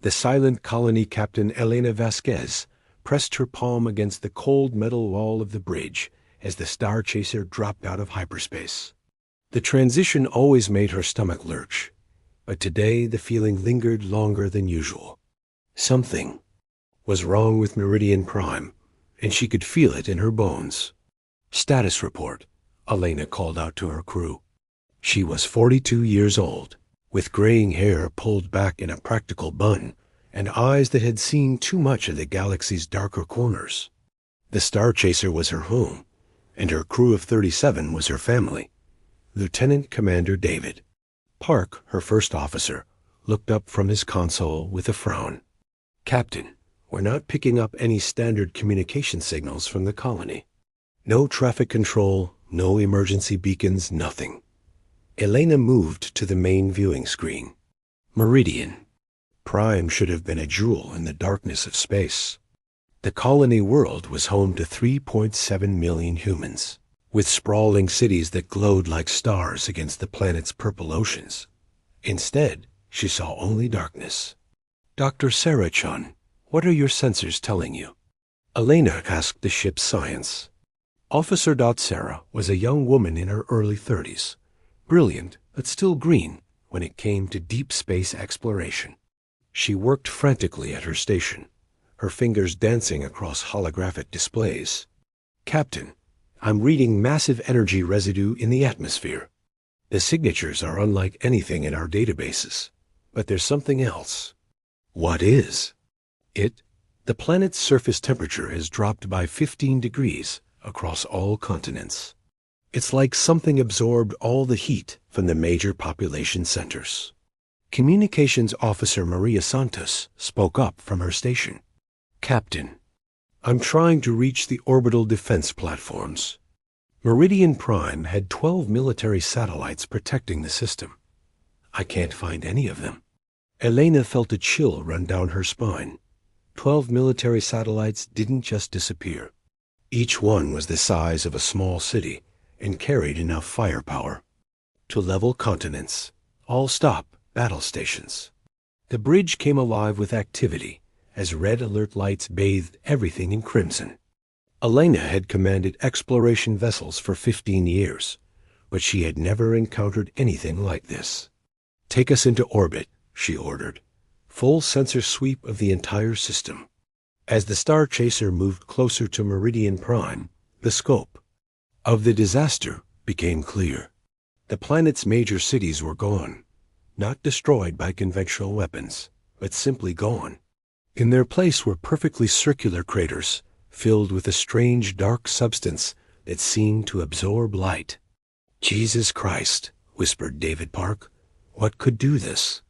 The silent colony captain Elena Vasquez pressed her palm against the cold metal wall of the bridge as the Star Chaser dropped out of hyperspace. The transition always made her stomach lurch, but today the feeling lingered longer than usual. Something was wrong with Meridian Prime, and she could feel it in her bones. "Status report," Elena called out to her crew. She was 42 years old, with graying hair pulled back in a practical bun, and eyes that had seen too much of the galaxy's darker corners. The Star Chaser was her home, and her crew of 37 was her family. Lieutenant Commander David Park, her first officer, looked up from his console with a frown. "Captain, we're not picking up any standard communication signals from the colony. No traffic control, no emergency beacons, nothing." Elena moved to the main viewing screen. Meridian Prime should have been a jewel in the darkness of space. The colony world was home to 3.7 million humans, with sprawling cities that glowed like stars against the planet's purple oceans. Instead, she saw only darkness. "Dr. Sarah Chun, what are your sensors telling you?" Elena asked the ship's science. Officer Sarah was a young woman in her early 30s, brilliant but still green when it came to deep space exploration. She worked frantically at her station, her fingers dancing across holographic displays. "Captain, I'm reading massive energy residue in the atmosphere. The signatures are unlike anything in our databases, but there's something else." "What is?" The planet's surface temperature has dropped by 15 degrees across all continents. It's like something absorbed all the heat from the major population centers. Communications Officer Maria Santos spoke up from her station. "Captain, I'm trying to reach the orbital defense platforms." Meridian Prime had 12 military satellites protecting the system. "I can't find any of them." Elena felt a chill run down her spine. 12 military satellites didn't just disappear. Each one was the size of a small city and carried enough firepower to level continents. All stop battle stations. The bridge came alive with activity as red alert lights bathed everything in crimson. Elena had commanded exploration vessels for 15 years, but she had never encountered anything like this. "Take us into orbit," she ordered. "Full sensor sweep of the entire system." As the Star Chaser moved closer to Meridian Prime, the scope of the disaster became clear. The planet's major cities were gone, not destroyed by conventional weapons, but simply gone. In their place were perfectly circular craters filled with a strange dark substance that seemed to absorb light. "Jesus Christ," whispered David Park. "What could do this?"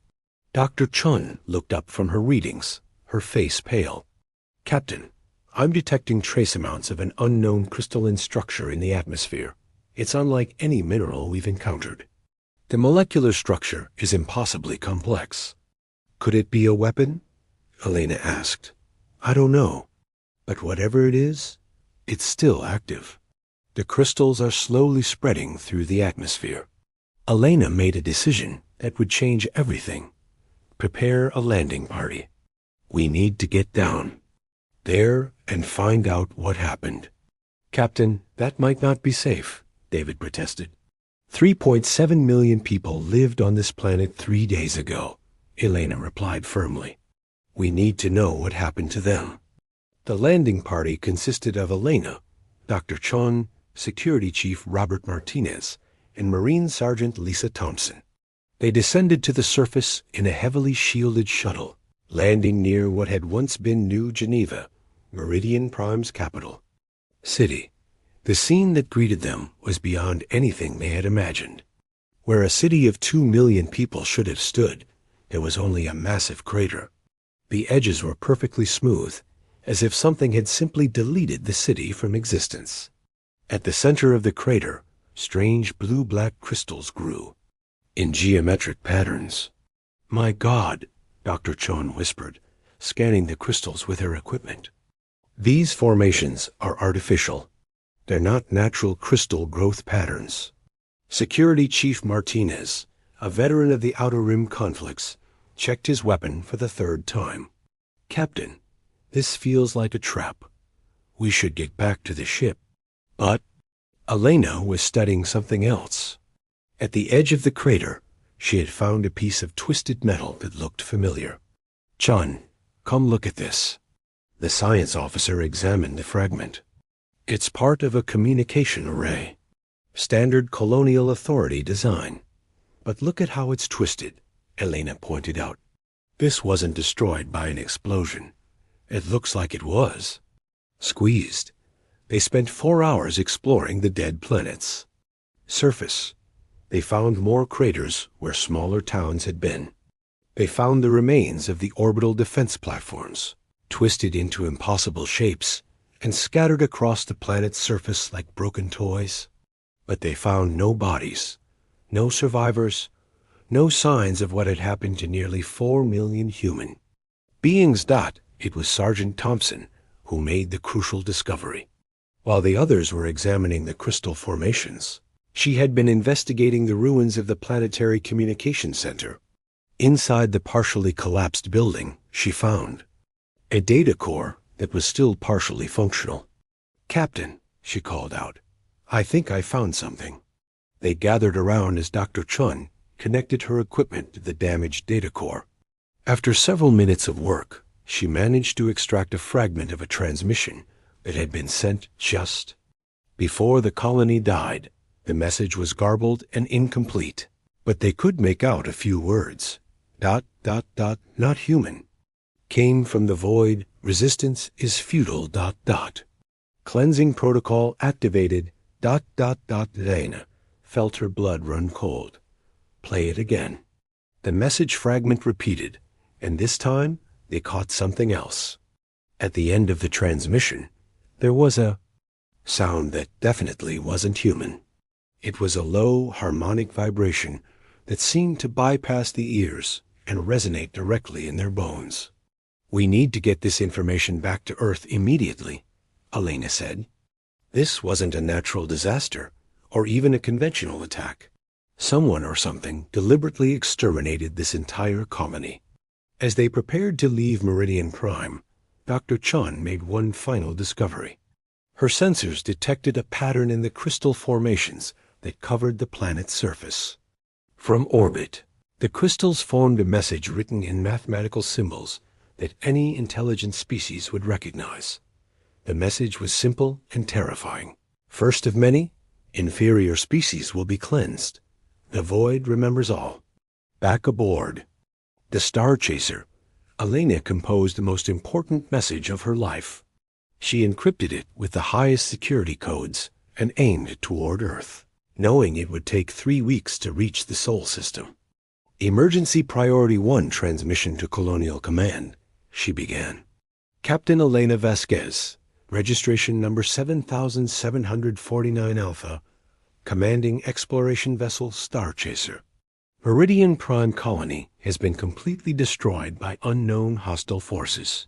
Dr. Chun looked up from her readings, her face pale. "Captain, I'm detecting trace amounts of an unknown crystalline structure in the atmosphere. It's unlike any mineral we've encountered. The molecular structure is impossibly complex." "Could it be a weapon?" Elena asked. "I don't know. But whatever it is, it's still active. The crystals are slowly spreading through the atmosphere." Elena made a decision that would change everything. Prepare a landing party. We need to get down there and find out what happened. "Captain, that might not be safe," David protested. 3.7 million people lived on this planet 3 days ago, Elena replied firmly. "We need to know what happened to them." The landing party consisted of Elena, Dr. Chun, Security Chief Robert Martinez, and Marine Sergeant Lisa Thompson. They descended to the surface in a heavily shielded shuttle, landing near what had once been New Geneva, Meridian Prime's capital city. The scene that greeted them was beyond anything they had imagined. Where a city of 2 million people should have stood, there was only a massive crater. The edges were perfectly smooth, as if something had simply deleted the city from existence. At the center of the crater, strange blue-black crystals grew, in geometric patterns. "My God," Dr. Chon whispered, scanning the crystals with her equipment. "These formations are artificial. They're not natural crystal growth patterns." Security Chief Martinez, a veteran of the Outer Rim conflicts, checked his weapon for the third time. "Captain, this feels like a trap. We should get back to the ship." But Elena was studying something else. At the edge of the crater, she had found a piece of twisted metal that looked familiar. "Chun, come look at this." The science officer examined the fragment. "It's part of a communication array. Standard colonial authority design. But look at how it's twisted," Elena pointed out. "This wasn't destroyed by an explosion. It looks like it was." Squeezed. They spent 4 hours exploring the dead planets. Surface. They found more craters where smaller towns had been. They found the remains of the orbital defense platforms, twisted into impossible shapes and scattered across the planet's surface like broken toys. But they found no bodies, no survivors, no signs of what had happened to nearly 4 million human beings. It was Sergeant Thompson who made the crucial discovery. While the others were examining the crystal formations, she had been investigating the ruins of the Planetary Communication Center. Inside the partially collapsed building, she found a data core that was still partially functional. "Captain," she called out, "I think I found something." They gathered around as Dr. Chun connected her equipment to the damaged data core. After several minutes of work, she managed to extract a fragment of a transmission that had been sent just before the colony died. The message was garbled and incomplete, but they could make out a few words. ... Not human. Came from the void. Resistance is futile. ... Cleansing protocol activated. ... Elena felt her blood run cold. Play it again. The message fragment repeated, and this time they caught something else. At the end of the transmission, there was a sound that definitely wasn't human. It was a low, harmonic vibration that seemed to bypass the ears and resonate directly in their bones. "We need to get this information back to Earth immediately," Elena said. This wasn't a natural disaster, or even a conventional attack. Someone or something deliberately exterminated this entire colony. As they prepared to leave Meridian Prime, Dr. Chun made one final discovery. Her sensors detected a pattern in the crystal formations that covered the planet's surface. From orbit, the crystals formed a message written in mathematical symbols that any intelligent species would recognize. The message was simple and terrifying. First of many, inferior species will be cleansed. The void remembers all. Back aboard the Star Chaser, Elena composed the most important message of her life. She encrypted it with the highest security codes and aimed toward Earth, knowing it would take 3 weeks to reach the Sol system. "Emergency Priority 1 transmission to Colonial Command," she began. "Captain Elena Vasquez, registration number 7749 Alpha, commanding exploration vessel Star Chaser. Meridian Prime Colony has been completely destroyed by unknown hostile forces.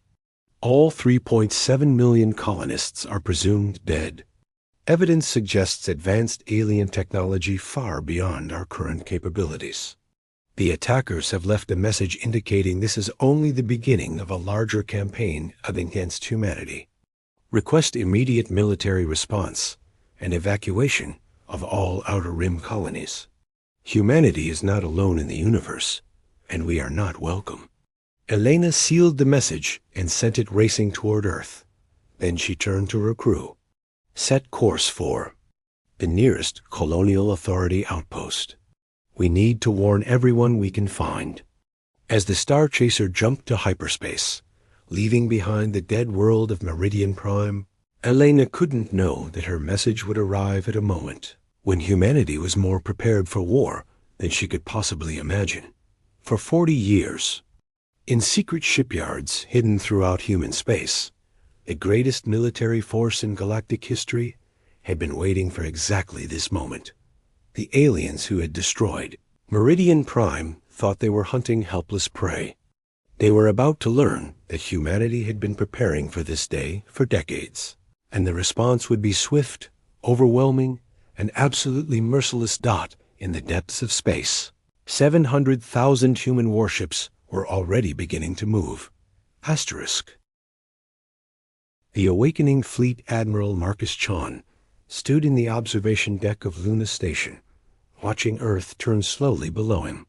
All 3.7 million colonists are presumed dead. Evidence suggests advanced alien technology far beyond our current capabilities. The attackers have left a message indicating this is only the beginning of a larger campaign against humanity. Request immediate military response and evacuation of all Outer Rim colonies. Humanity is not alone in the universe, and we are not welcome." Elena sealed the message and sent it racing toward Earth. Then she turned to her crew. "Set course for the nearest Colonial Authority outpost. We need to warn everyone we can find." As the Star Chaser jumped to hyperspace, leaving behind the dead world of Meridian Prime, Elena couldn't know that her message would arrive at a moment when humanity was more prepared for war than she could possibly imagine. For 40 years, in secret shipyards hidden throughout human space, the greatest military force in galactic history had been waiting for exactly this moment. The aliens who had destroyed Meridian Prime thought they were hunting helpless prey. They were about to learn that humanity had been preparing for this day for decades, and the response would be swift, overwhelming, and absolutely merciless. In the depths of space, 700,000 human warships were already beginning to move. Asterisk. The awakening Fleet Admiral Marcus Chon stood in the observation deck of Luna Station, watching Earth turn slowly below him.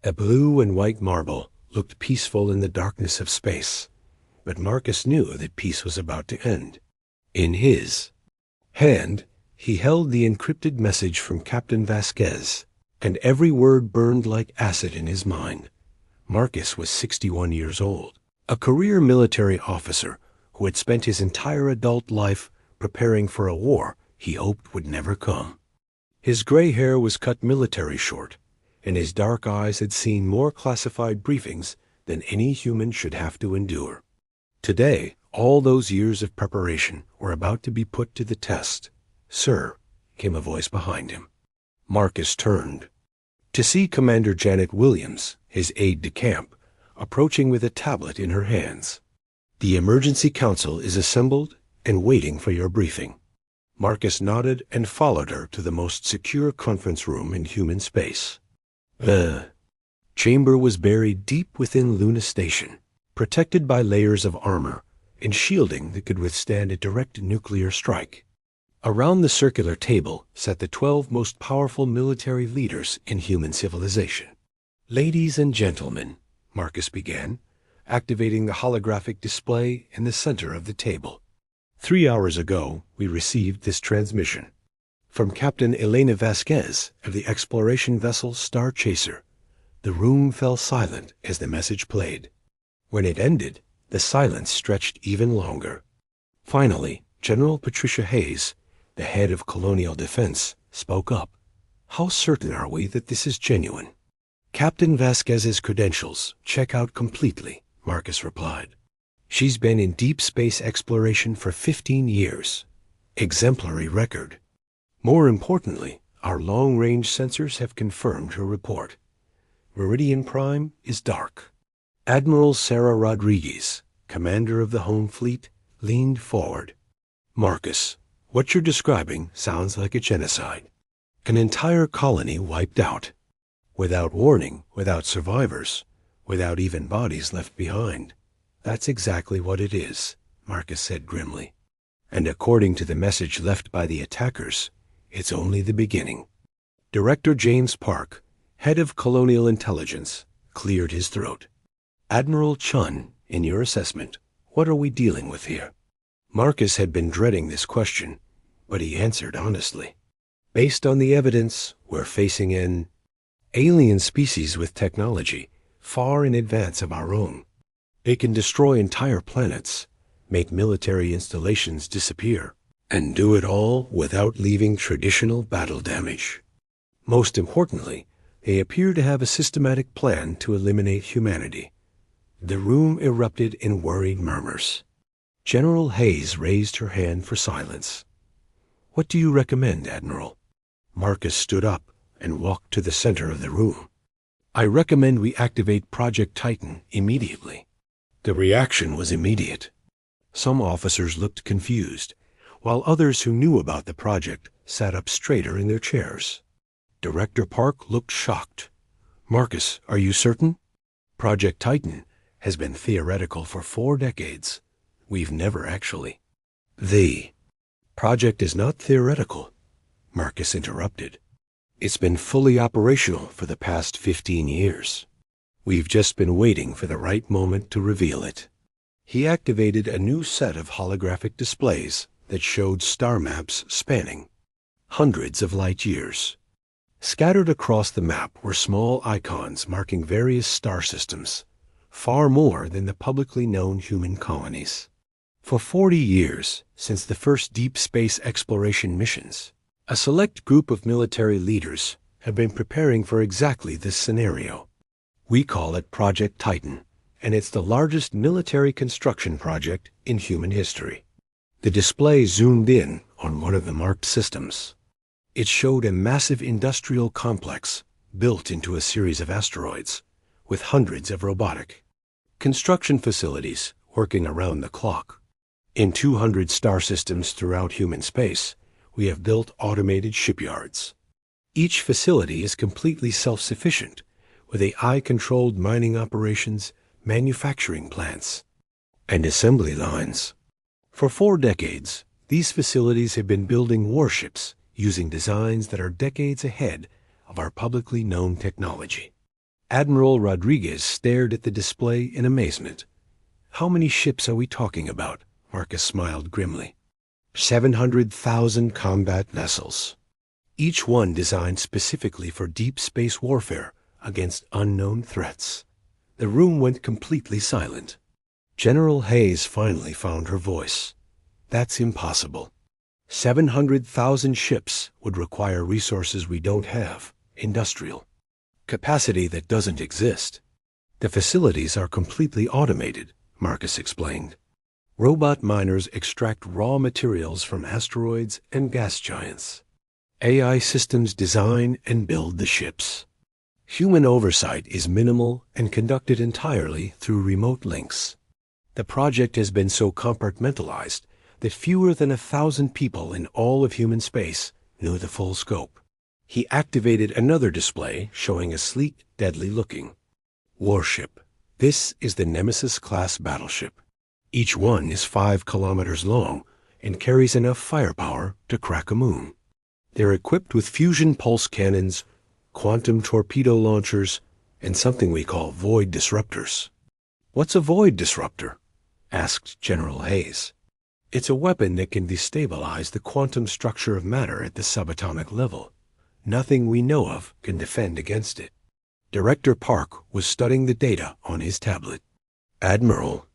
A blue and white marble looked peaceful in the darkness of space, but Marcus knew that peace was about to end. In his hand, he held the encrypted message from Captain Vasquez, and every word burned like acid in his mind. Marcus was 61 years old, a career military officer who had spent his entire adult life preparing for a war he hoped would never come. His gray hair was cut military short, and his dark eyes had seen more classified briefings than any human should have to endure. Today, all those years of preparation were about to be put to the test. "Sir," came a voice behind him. Marcus turned to see Commander Janet Williams, his aide-de-camp, approaching with a tablet in her hands. "The Emergency Council is assembled and waiting for your briefing." Marcus nodded and followed her to the most secure conference room in human space. The chamber was buried deep within Luna Station, protected by layers of armor and shielding that could withstand a direct nuclear strike. Around the circular table sat the 12 most powerful military leaders in human civilization. "Ladies and gentlemen," Marcus began, activating the holographic display in the center of the table. 3 hours ago, we received this transmission from Captain Elena Vasquez of the exploration vessel Star Chaser. The room fell silent as the message played. When it ended, the silence stretched even longer. Finally, General Patricia Hayes, the head of Colonial Defense, spoke up. "How certain are we that this is genuine?" "Captain Vasquez's credentials check out completely," Marcus replied. "She's been in deep space exploration for 15 years. Exemplary record. More importantly, our long-range sensors have confirmed her report. Meridian Prime is dark." Admiral Sarah Rodriguez, commander of the Home Fleet, leaned forward. "Marcus, what you're describing sounds like a genocide. An entire colony wiped out. Without warning, without survivors, without even bodies left behind." "That's exactly what it is," Marcus said grimly. "And according to the message left by the attackers, it's only the beginning." Director James Park, head of Colonial Intelligence, cleared his throat. "Admiral Chun, in your assessment, what are we dealing with here?" Marcus had been dreading this question, but he answered honestly. "Based on the evidence, we're facing an alien species with technology far in advance of our own. It can destroy entire planets, make military installations disappear, and do it all without leaving traditional battle damage. Most importantly, they appear to have a systematic plan to eliminate humanity." The room erupted in worried murmurs. General Hayes raised her hand for silence. "What do you recommend, Admiral?" Marcus stood up and walked to the center of the room. "I recommend we activate Project Titan immediately." The reaction was immediate. Some officers looked confused, while others who knew about the project sat up straighter in their chairs. Director Park looked shocked. "Marcus, are you certain?" "Project Titan has been theoretical for 4 decades. We've never actually." "The project is not theoretical," Marcus interrupted. "It's been fully operational for the past 15 years. We've just been waiting for the right moment to reveal it." He activated a new set of holographic displays that showed star maps spanning hundreds of light years. Scattered across the map were small icons marking various star systems, far more than the publicly known human colonies. For 40 years, since the first deep space exploration missions, a select group of military leaders have been preparing for exactly this scenario. We call it Project Titan, and it's the largest military construction project in human history. The display zoomed in on one of the marked systems. It showed a massive industrial complex built into a series of asteroids, with hundreds of robotic construction facilities working around the clock. In 200 star systems throughout human space, we have built automated shipyards. Each facility is completely self-sufficient, with AI-controlled mining operations, manufacturing plants, and assembly lines. For 4 decades, these facilities have been building warships using designs that are decades ahead of our publicly known technology. Admiral Rodriguez stared at the display in amazement. "How many ships are we talking about?" Marcus smiled grimly. 700,000 combat vessels, each one designed specifically for deep space warfare against unknown threats. The room went completely silent. General Hayes finally found her voice. "That's impossible. 700,000 ships would require resources we don't have, industrial capacity that doesn't exist. The facilities are completely automated," Marcus explained. "Robot miners extract raw materials from asteroids and gas giants. AI systems design and build the ships. Human oversight is minimal and conducted entirely through remote links. The project has been so compartmentalized that fewer than 1,000 people in all of human space knew the full scope." He activated another display showing a sleek, deadly-looking warship. "This is the Nemesis-class battleship. Each one is 5 kilometers long and carries enough firepower to crack a moon. They're equipped with fusion pulse cannons, quantum torpedo launchers, and something we call void disruptors." "What's a void disruptor?" asked General Hayes. "It's a weapon that can destabilize the quantum structure of matter at the subatomic level. Nothing we know of can defend against it." Director Park was studying the data on his tablet. "Admiral,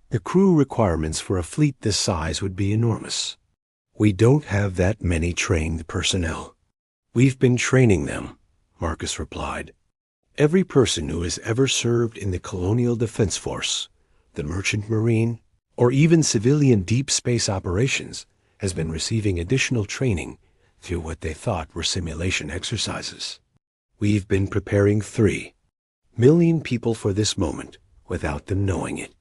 the crew requirements for a fleet this size would be enormous. We don't have that many trained personnel." "We've been training them," Marcus replied. "Every person who has ever served in the Colonial Defense Force, the Merchant Marine, or even civilian deep space operations has been receiving additional training through what they thought were simulation exercises. We've been preparing 3 million people for this moment without them knowing it."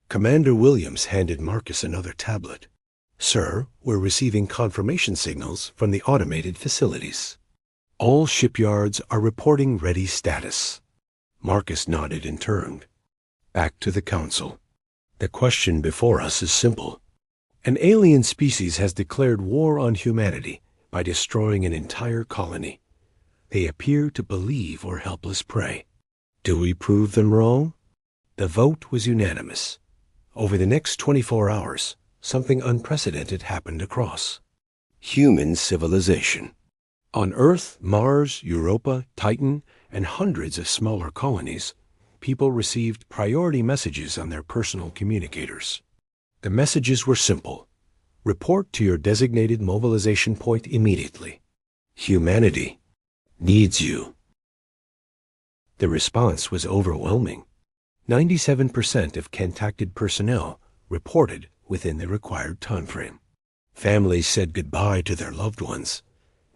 Commander Williams handed Marcus another tablet. "Sir, we're receiving confirmation signals from the automated facilities. All shipyards are reporting ready status." Marcus nodded and turned back to the council. "The question before us is simple. An alien species has declared war on humanity by destroying an entire colony. They appear to believe we're helpless prey. Do we prove them wrong?" The vote was unanimous. Over the next 24 hours, something unprecedented happened across human civilization. On Earth, Mars, Europa, Titan, and hundreds of smaller colonies, people received priority messages on their personal communicators. The messages were simple. "Report to your designated mobilization point immediately. Humanity needs you." The response was overwhelming. 97% of contacted personnel reported within the required timeframe. Families said goodbye to their loved ones,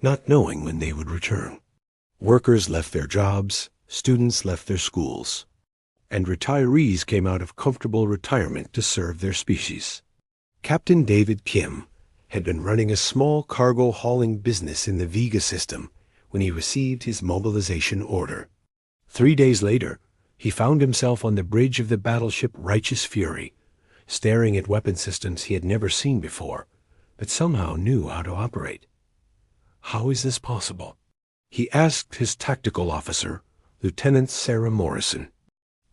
not knowing when they would return. Workers left their jobs, students left their schools, and retirees came out of comfortable retirement to serve their species. Captain David Kim had been running a small cargo hauling business in the Vega system when he received his mobilization order. 3 days later, he found himself on the bridge of the battleship Righteous Fury, staring at weapon systems he had never seen before, but somehow knew how to operate. "How is this possible?" he asked his tactical officer, Lieutenant Sarah Morrison.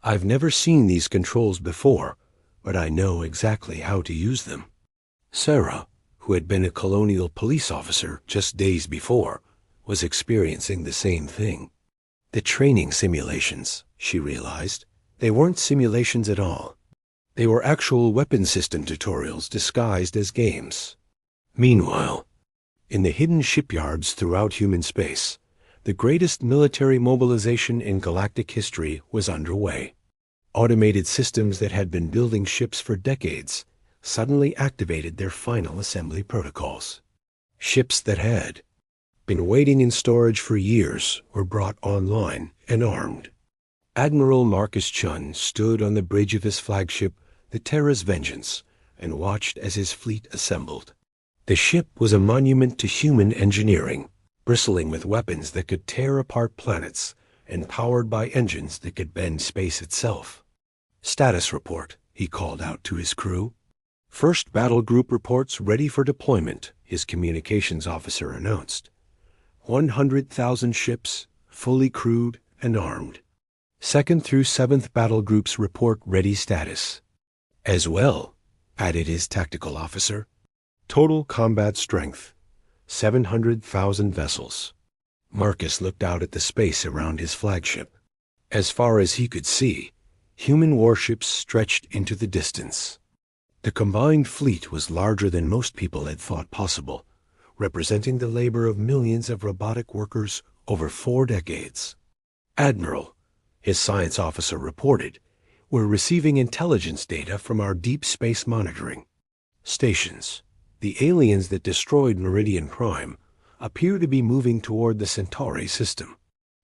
"I've never seen these controls before, but I know exactly how to use them." Sarah, who had been a colonial police officer just days before, was experiencing the same thing. The training simulations, she realized, they weren't simulations at all. They were actual weapon system tutorials disguised as games. Meanwhile, in the hidden shipyards throughout human space, the greatest military mobilization in galactic history was underway. Automated systems that had been building ships for decades suddenly activated their final assembly protocols. Ships that had been waiting in storage for years were brought online and armed. Admiral Marcus Chun stood on the bridge of his flagship, the Terra's Vengeance, and watched as his fleet assembled. The ship was a monument to human engineering, bristling with weapons that could tear apart planets, and powered by engines that could bend space itself. "Status report," he called out to his crew. "First battle group reports ready for deployment," his communications officer announced. 100,000 ships, fully crewed and armed. Second through seventh battle groups report ready status. As well, added his tactical officer, total combat strength, 700,000 vessels. Marcus looked out at the space around his flagship. As far as he could see, human warships stretched into the distance. The combined fleet was larger than most people had thought possible, representing the labor of millions of robotic workers over 4 decades. "Admiral," his science officer reported, "we're receiving intelligence data from our deep space monitoring stations. The aliens that destroyed Meridian Prime appear to be moving toward the Centauri system.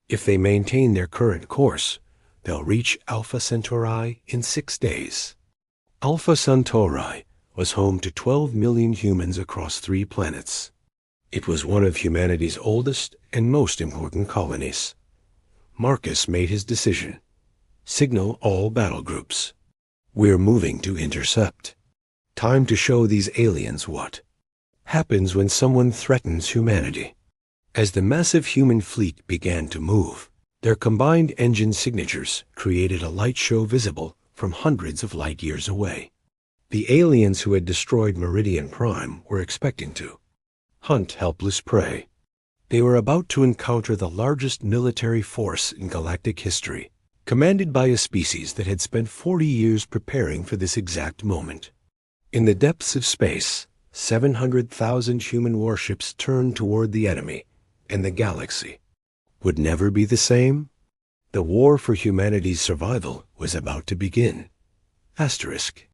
If they maintain their current course, they'll reach Alpha Centauri in 6 days." Alpha Centauri was home to 12 million humans across 3 planets. It was one of humanity's oldest and most important colonies. Marcus made his decision. "Signal all battle groups. We're moving to intercept. Time to show these aliens what happens when someone threatens humanity." As the massive human fleet began to move, their combined engine signatures created a light show visible from hundreds of light years away. The aliens who had destroyed Meridian Prime were expecting to hunt helpless prey. They were about to encounter the largest military force in galactic history, commanded by a species that had spent 40 years preparing for this exact moment. In the depths of space, 700,000 human warships turned toward the enemy, and the galaxy would never be the same. The war for humanity's survival was about to begin. Asterisk.